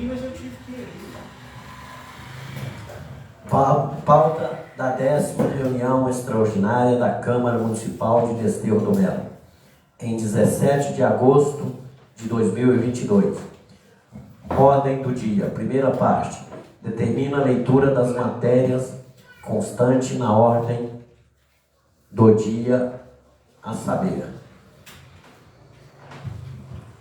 vim, mas eu tive que ir. Pauta da 10ª reunião extraordinária da Câmara Municipal de Desterro do Melo, em 17 de agosto de 2022. Ordem do dia. Primeira parte. Determina a leitura das matérias constante na ordem do dia, a saber: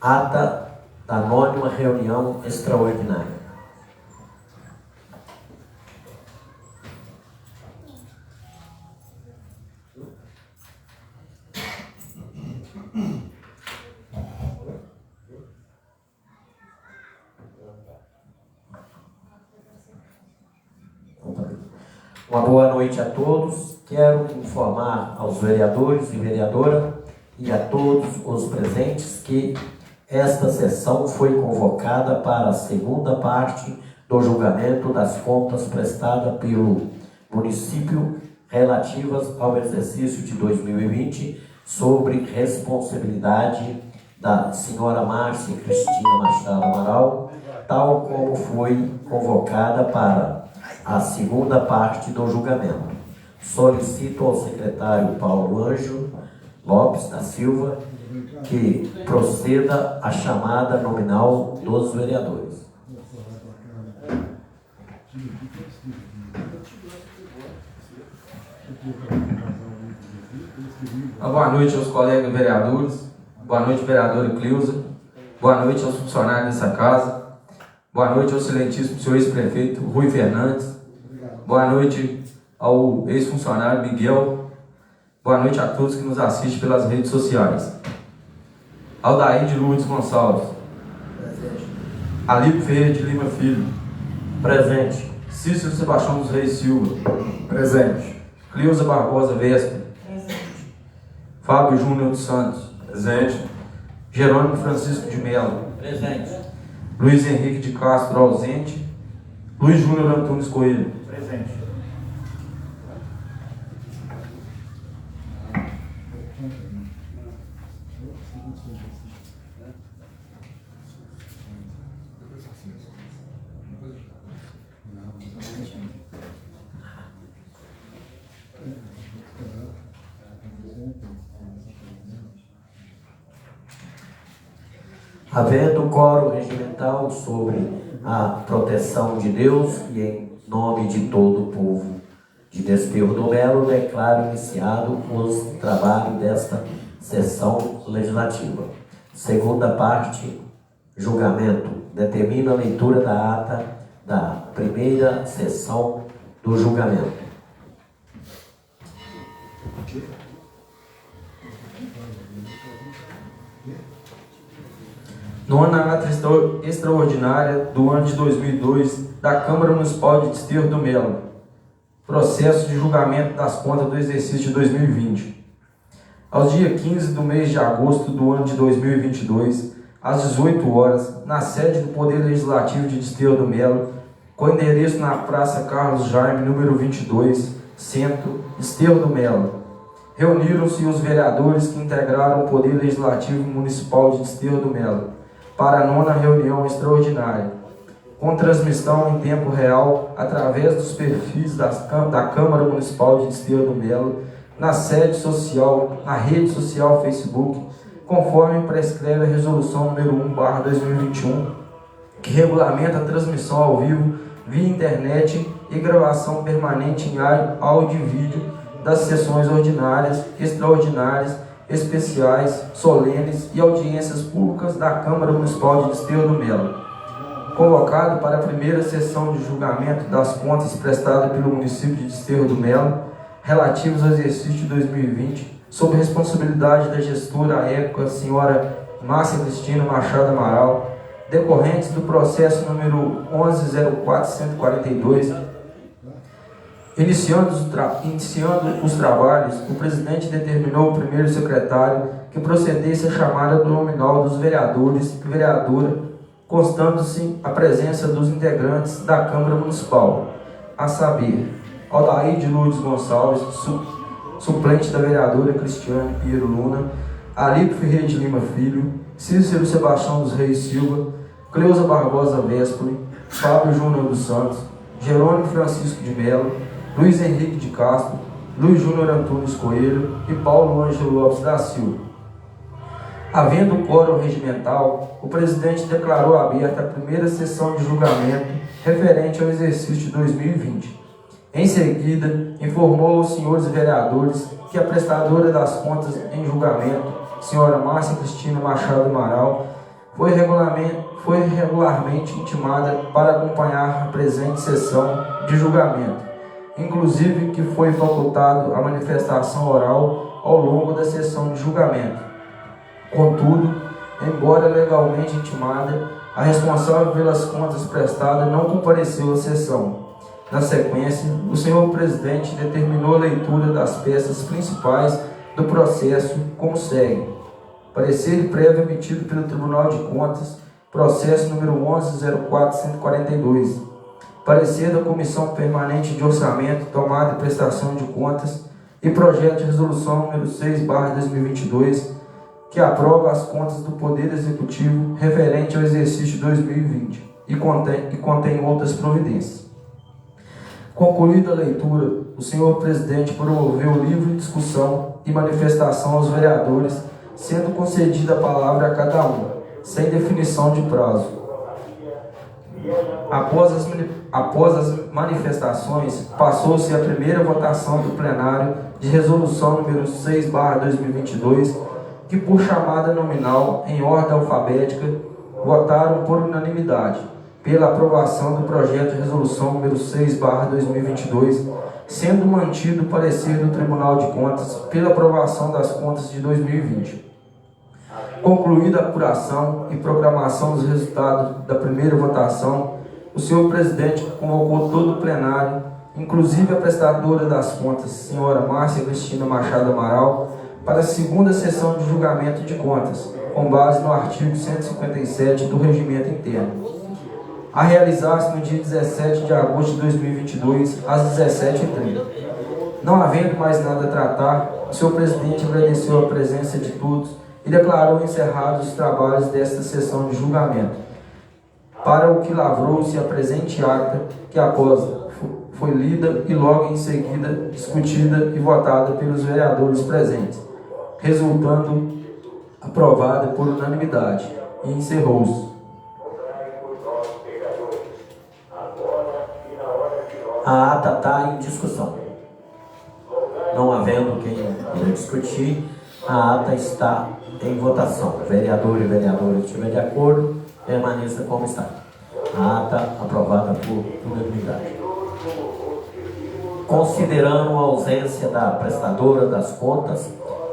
ata da 9ª reunião extraordinária. Uma boa noite a todos. Quero informar aos vereadores e vereadora e a todos os presentes que esta sessão foi convocada para a segunda parte do julgamento das contas prestadas pelo município relativas ao exercício de 2020, sobre responsabilidade da senhora Márcia Cristina Machado Amaral, tal como foi convocada para a segunda parte do julgamento. Solicito ao secretário Paulo Ângelo Lopes da Silva que proceda à chamada nominal dos vereadores. Boa noite aos colegas vereadores. Boa noite, vereadora Cleusa. Boa noite aos funcionários dessa casa. Boa noite ao excelentíssimo senhor ex-prefeito Rui Fernandes. Boa noite ao ex-funcionário Miguel. Boa noite a todos que nos assistem pelas redes sociais. Aldair de Lourdes Gonçalves. Presente. Alípio Ferreira de Lima Filho. Presente. Cícero Sebastião dos Reis Silva. Presente. Cleusa Barbosa Vespa. Presente. Fábio Júnior dos Santos. Presente. Jerônimo Francisco de Melo. Presente. Luiz Henrique de Castro ausente. Luiz Júnior Antunes Coelho. Presente. Havendo coro regimental sobre a proteção de Deus e em nome de todo o povo de Desterro do Melo, declaro iniciado os trabalhos desta sessão legislativa. Segunda parte, julgamento. Determina a leitura da ata da primeira sessão do julgamento. Nona ata extraordinária do ano de 2002 da Câmara Municipal de Desterro do Melo. Processo de julgamento das contas do exercício de 2020. Aos dias 15 do mês de agosto do ano de 2022, às 18 horas, na sede do Poder Legislativo de Desterro do Melo, com endereço na Praça Carlos Jaime, número 22, Centro, Desterro do Melo, reuniram-se os vereadores que integraram o Poder Legislativo Municipal de Desterro do Melo para a nona reunião extraordinária, com transmissão em tempo real através dos perfis da Câmara Municipal de Desterro do Melo, na sede social, na rede social Facebook, conforme prescreve a Resolução número 1/2021, que regulamenta a transmissão ao vivo via internet e gravação permanente em áudio e vídeo das sessões ordinárias, extraordinárias, especiais, solenes e audiências públicas da Câmara Municipal de Desterro do Melo, convocado para a primeira sessão de julgamento das contas prestadas pelo município de Desterro do Melo, relativos ao exercício de 2020, sob responsabilidade da gestora à época, a senhora Márcia Cristina Machado Amaral, decorrentes do processo número 11.04.142. Iniciando os trabalhos, o presidente determinou ao primeiro secretário que procedesse a chamada do nominal dos vereadores e vereadora, constando-se a presença dos integrantes da Câmara Municipal, a saber, Aldair de Lourdes Gonçalves, suplente da vereadora Cristiane Piero Luna, Alípio Ferreira de Lima Filho, Cícero Sebastião dos Reis Silva, Cleusa Barbosa Vespoli, Fábio Júnior dos Santos, Jerônimo Francisco de Mello, Luiz Henrique de Castro, Luiz Júnior Antunes Coelho e Paulo Ângelo Lopes da Silva. Havendo quórum regimental, o presidente declarou aberta a primeira sessão de julgamento referente ao exercício de 2020. Em seguida, informou aos senhores vereadores que a prestadora das contas em julgamento, senhora Márcia Cristina Machado Amaral, foi regularmente intimada para acompanhar a presente sessão de julgamento, inclusive que foi facultado a manifestação oral ao longo da sessão de julgamento. Contudo, embora legalmente intimada, a responsável pelas contas prestadas não compareceu à sessão. Na sequência, o senhor presidente determinou a leitura das peças principais do processo como segue. Parecer prévio emitido pelo Tribunal de Contas, processo número 11.04.142. Parecer da Comissão Permanente de Orçamento, Tomada e Prestação de Contas e projeto de resolução número 6/2022, que aprova as contas do Poder Executivo referente ao exercício de 2020 e contém outras providências. Concluída a leitura, o senhor presidente promoveu livre discussão e manifestação aos vereadores, sendo concedida a palavra a cada um, sem definição de prazo. Após as manifestações, passou-se a primeira votação do plenário de resolução número 6/2022, que por chamada nominal, em ordem alfabética, votaram por unanimidade pela aprovação do projeto de resolução número 6/2022, sendo mantido o parecer do Tribunal de Contas pela aprovação das contas de 2020. Concluída a apuração e proclamação dos resultados da primeira votação, o senhor presidente convocou todo o plenário, inclusive a prestadora das contas, senhora Márcia Cristina Machado Amaral, para a segunda sessão de julgamento de contas, com base no artigo 157 do Regimento Interno, a realizar-se no dia 17 de agosto de 2022, às 17h30. Não havendo mais nada a tratar, o senhor presidente agradeceu a presença de todos e declarou encerrados os trabalhos desta sessão de julgamento, para o que lavrou-se a presente acta, que após foi lida e logo em seguida discutida e votada pelos vereadores presentes, resultando aprovada por unanimidade, e encerrou-se. A ata está em discussão. Não havendo quem discutir, a ata está em votação. Vereador e vereadora estiver de acordo, permaneça como está. A ata aprovada por unanimidade. Considerando a ausência da prestadora das contas,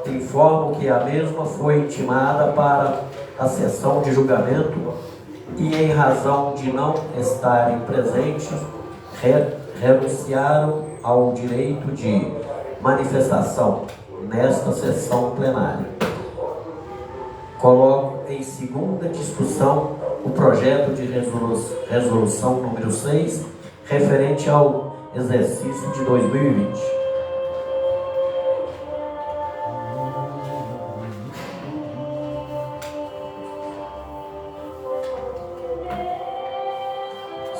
informo que a mesma foi intimada para a sessão de julgamento e, em razão de não estarem presentes, renunciaram ao direito de manifestação nesta sessão plenária. Coloco em segunda discussão o projeto de resolução número 6, referente ao exercício de 2020.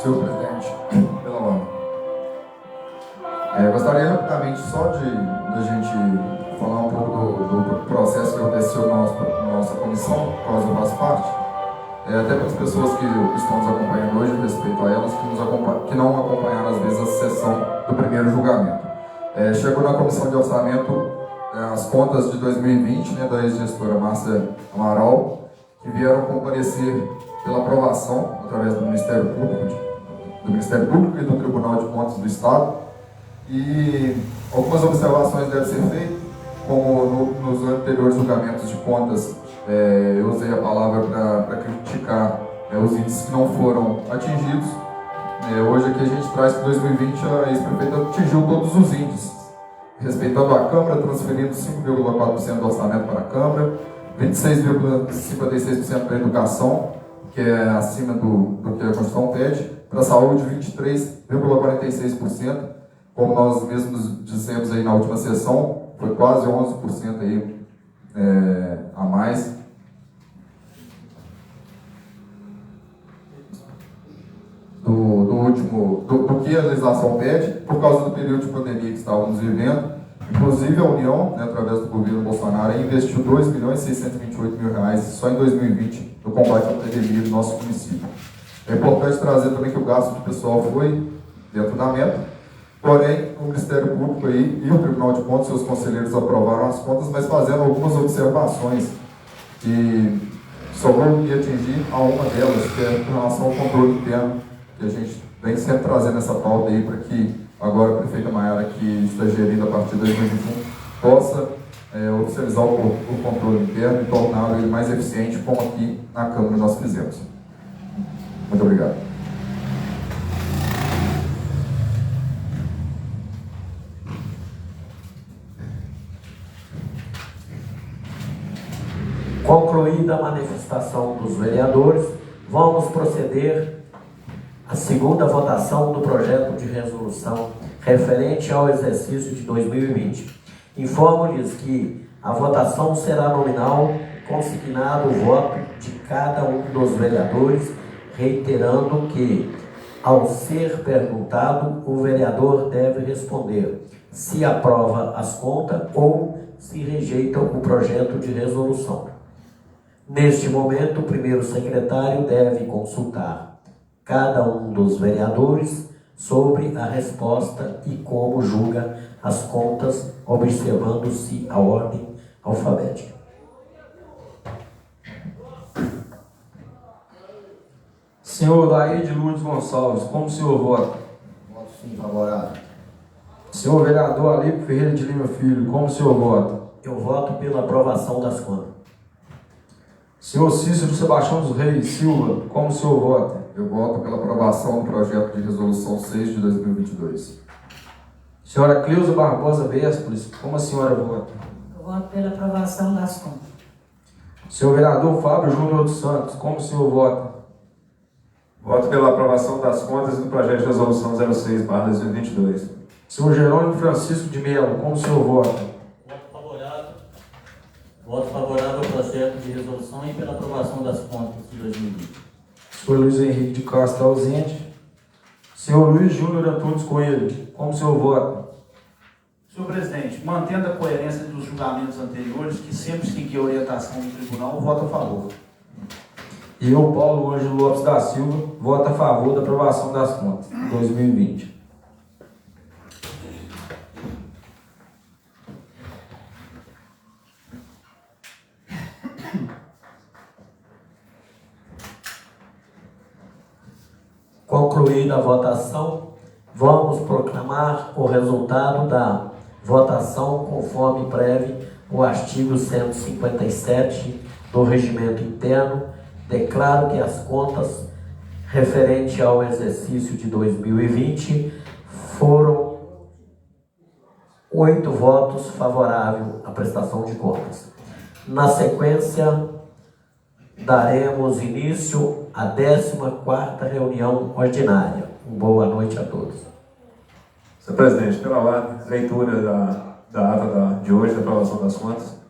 Senhor presidente, pela ordem. Gostaria rapidamente só de a gente falar um pouco do processo que aconteceu na nossa comissão, qual eu faço parte. Até para as pessoas que estão nos acompanhando hoje, respeito a elas, que não acompanharam às vezes a sessão do primeiro julgamento. Chegou na comissão de orçamento as contas de 2020, né, da ex-gestora Márcia Amaral, que vieram comparecer pela aprovação através do Ministério Público e do Tribunal de Contas do Estado. E algumas observações devem ser feitas, como nos anteriores julgamentos de contas, eu usei a palavra para criticar os índices que não foram atingidos. Hoje aqui a gente traz que 2020 a ex-prefeita atingiu todos os índices, respeitando a Câmara, transferindo 5,4% do orçamento para a Câmara, 26,56% para a educação, que é acima do que a Constituição pede, para a saúde 23,46%, como nós mesmos dissemos aí na última sessão, foi quase 11% aí, a mais. do que a legislação pede, por causa do período de pandemia que estávamos vivendo. Inclusive a União, né, através do governo Bolsonaro, investiu R$ 2.628.000 só em 2020 no combate à pandemia do nosso município. É importante trazer também que o gasto pessoal foi dentro da meta, porém o Ministério Público aí, e o Tribunal de Contas, seus conselheiros aprovaram as contas, mas fazendo algumas observações que só vou me atingir a uma delas, que é com relação ao controle interno, que a gente vem sempre trazendo essa pauta aí para que agora a prefeita Maiara, que está gerindo a partir de 2021, possa oficializar o controle interno e torná-lo ele mais eficiente, como aqui na Câmara nós fizemos. Muito obrigado. Concluída a manifestação dos vereadores, vamos proceder à segunda votação do projeto de resolução referente ao exercício de 2020. Informo-lhes que a votação será nominal, consignado o voto de cada um dos vereadores, reiterando que, ao ser perguntado, o vereador deve responder se aprova as contas ou se rejeita o projeto de resolução. Neste momento, o primeiro secretário deve consultar cada um dos vereadores sobre a resposta e como julga as contas, observando-se a ordem alfabética. Senhor Daí de Lourdes Gonçalves, como o senhor vota? Voto sim, favorável. Senhor vereador Alipe Ferreira de Lima Filho, como o senhor vota? Eu voto pela aprovação das contas. Senhor Cícero Sebastião dos Reis Silva, como o senhor vota? Eu voto pela aprovação do projeto de resolução 6 de 2022. Senhora Cleusa Barbosa Vésperes, como a senhora vota? Eu voto pela aprovação das contas. Senhor vereador Fábio Júnior dos Santos, como o senhor vota? Voto pela aprovação das contas do projeto de resolução 06/2022. Senhor Jerônimo Francisco de Mello, como o senhor vota? Voto favorável. Voto favorável ao projeto de resolução e pela aprovação das contas de 2020. Senhor Luiz Henrique de Castro ausente. Senhor Luiz Júnior Antunes Coelho, como o senhor vota? Senhor presidente, mantendo a coerência dos julgamentos anteriores, que sempre seguir a orientação do tribunal, voto a favor. E eu, Paulo Ângelo Lopes da Silva, voto a favor da aprovação das contas de 2020. Concluída a votação, vamos proclamar o resultado da votação conforme preve o artigo 157 do Regimento Interno. Declaro que as contas referentes ao exercício de 2020 foram 8 votos favoráveis à prestação de contas. Na sequência, daremos início à 14ª reunião ordinária. Boa noite a todos. Senhor presidente, pela ordem, leitura da ata de hoje, da aprovação das contas.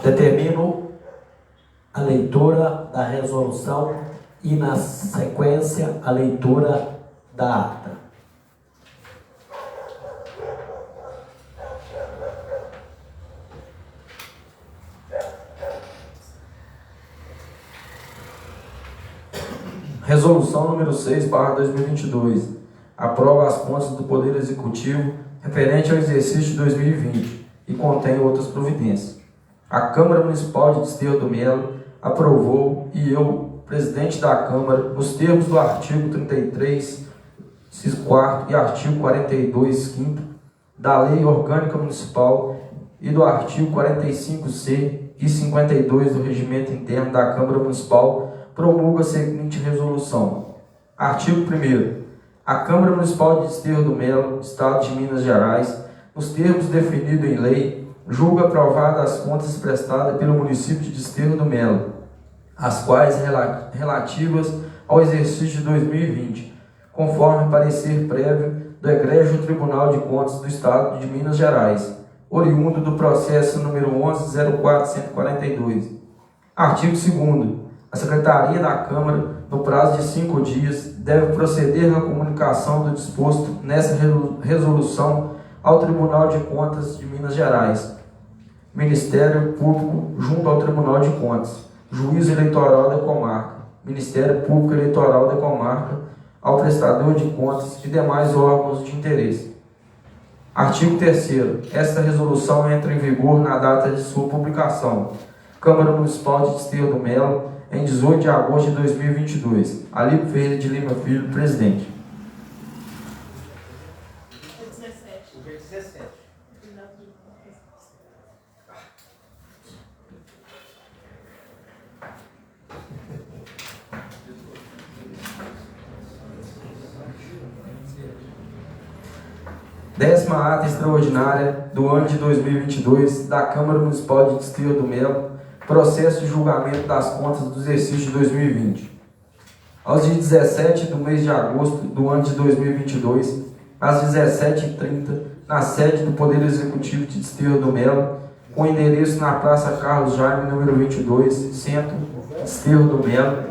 Determino a leitura da resolução e, na sequência, a leitura da ata. Resolução número 6/2022. Aprova as contas do Poder Executivo referente ao exercício de 2020 e contém outras providências. A Câmara Municipal de Desterro do Melo aprovou e eu, presidente da Câmara, nos termos do artigo 33, inciso 4º e artigo 42, 5º da Lei Orgânica Municipal e do artigo 45C e 52 do Regimento Interno da Câmara Municipal, promulga a seguinte resolução. Artigo 1º. A Câmara Municipal de Desterro do Melo, Estado de Minas Gerais, nos termos definidos em lei, julga aprovada as contas prestadas pelo município de Desterro do Melo, as quais relativas ao exercício de 2020, conforme parecer prévio do Egrégio Tribunal de Contas do Estado de Minas Gerais, oriundo do processo número 11.04.142. Artigo 2º. A Secretaria da Câmara, no prazo de 5 dias, deve proceder na comunicação do disposto nessa resolução ao Tribunal de Contas de Minas Gerais, Ministério Público junto ao Tribunal de Contas, Juízo Eleitoral da Comarca, Ministério Público Eleitoral da Comarca, ao prestador de contas e demais órgãos de interesse. Artigo 3º. Esta resolução entra em vigor na data de sua publicação. Câmara Municipal de Desterro do Melo, em 18 de agosto de 2022. Alípio Ferreira de Lima Filho, presidente. O 17. Décima ata extraordinária do ano de 2022 da Câmara Municipal de Desterro do Melo, processo de julgamento das contas do exercício de 2020. Aos dias 17 do mês de agosto do ano de 2022, às 17h30, na sede do Poder Executivo de Desterro do Melo, com endereço na Praça Carlos Jaime, número 22, Centro, Desterro do Melo,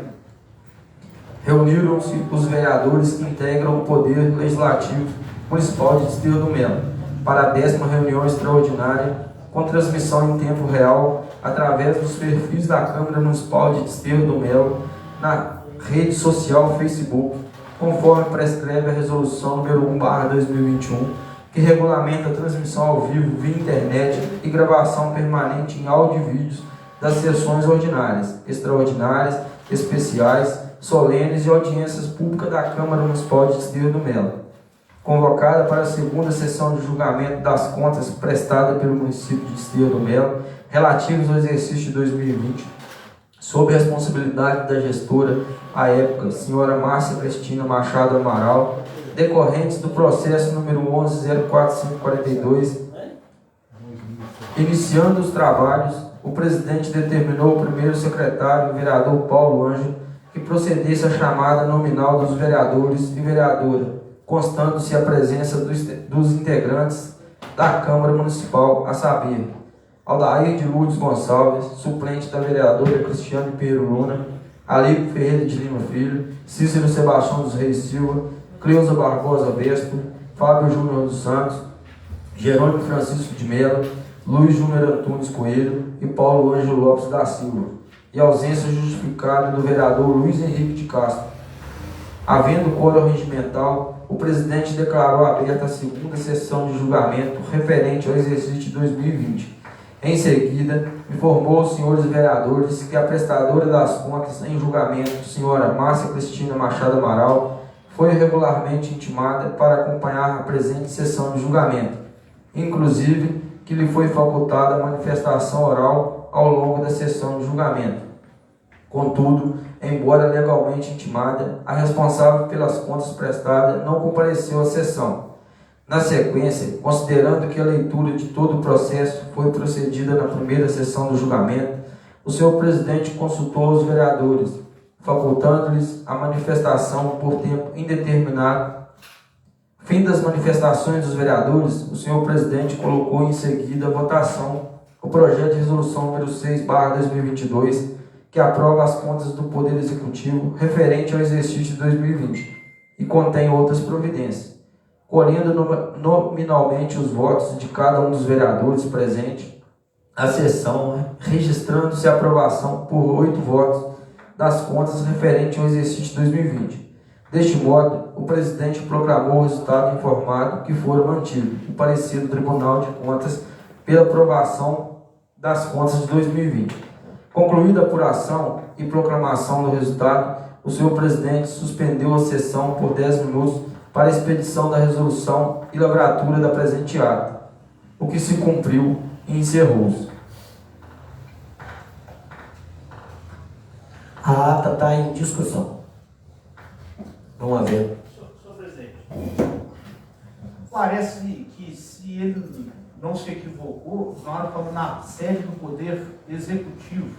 reuniram-se os vereadores que integram o Poder Legislativo Municipal de Desterro do Melo para a 10ª reunião extraordinária com transmissão em tempo real através dos perfis da Câmara Municipal de Desterro do Melo na rede social Facebook, conforme prescreve a resolução número 1/2021, que regulamenta a transmissão ao vivo via internet e gravação permanente em áudio e vídeos das sessões ordinárias, extraordinárias, especiais, solenes e audiências públicas da Câmara Municipal de Desterro do Melo, convocada para a segunda sessão de julgamento das contas prestadas pelo município de Desterro do Melo, relativos ao exercício de 2020, sob responsabilidade da gestora, à época, senhora Márcia Cristina Machado Amaral, decorrentes do processo número 11.04.142. Iniciando os trabalhos, o presidente determinou ao primeiro secretário, o vereador Paulo Ângelo, que procedesse à chamada nominal dos vereadores e vereadora, constando-se a presença dos integrantes da Câmara Municipal, a saber, Aldair de Lourdes Gonçalves, suplente da vereadora Cristiane Pinheiro Luna, Alípio Ferreira de Lima Filho, Cícero Sebastião dos Reis Silva, Cleusa Barbosa Vespo, Fábio Júnior dos Santos, Jerônimo Francisco de Mello, Luiz Júnior Antunes Coelho e Paulo Ângelo Lopes da Silva, e ausência justificada do vereador Luiz Henrique de Castro. Havendo quórum regimental, o presidente declarou aberta a segunda sessão de julgamento referente ao exercício de 2020. Em seguida, informou aos senhores vereadores que a prestadora das contas em julgamento, senhora Márcia Cristina Machado Amaral, foi regularmente intimada para acompanhar a presente sessão de julgamento, inclusive que lhe foi facultada a manifestação oral ao longo da sessão de julgamento. Contudo, embora legalmente intimada, a responsável pelas contas prestadas não compareceu à sessão. Na sequência, considerando que a leitura de todo o processo foi procedida na primeira sessão do julgamento, o senhor presidente consultou os vereadores, facultando-lhes a manifestação por tempo indeterminado. Fim das manifestações dos vereadores, o senhor presidente colocou em seguida a votação o projeto de resolução número 6/2022, que aprova as contas do Poder Executivo referente ao exercício de 2020 e contém outras providências, colhendo nominalmente os votos de cada um dos vereadores presentes à sessão, registrando-se a aprovação por 8 votos das contas referentes ao exercício de 2020. Deste modo, o presidente proclamou o resultado informado que foram mantido o parecer do Tribunal de Contas pela aprovação das contas de 2020. Concluída a apuração e proclamação do resultado, o senhor presidente suspendeu a sessão por 10 minutos para a expedição da resolução e lavratura da presente ata, o que se cumpriu e encerrou-se. A ata está em discussão. Não havendo. Senhor presidente, parece que se ele não se equivocou, na hora falou na sede do Poder Executivo,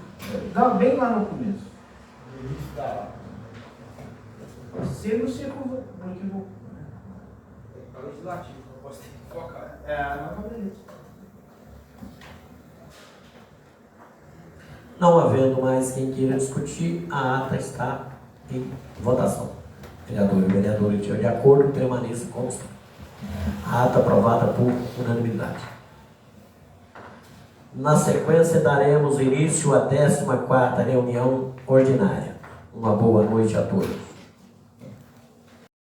bem lá no começo. Se ele não se equivocou, É legislativo, não posso ter que focar. Não havendo mais quem queira discutir, a ata está em votação. Vereador e vereadora de acordo, permaneça como está. A ata aprovada por unanimidade. Na sequência, daremos início à 14ª reunião ordinária. Uma boa noite a todos.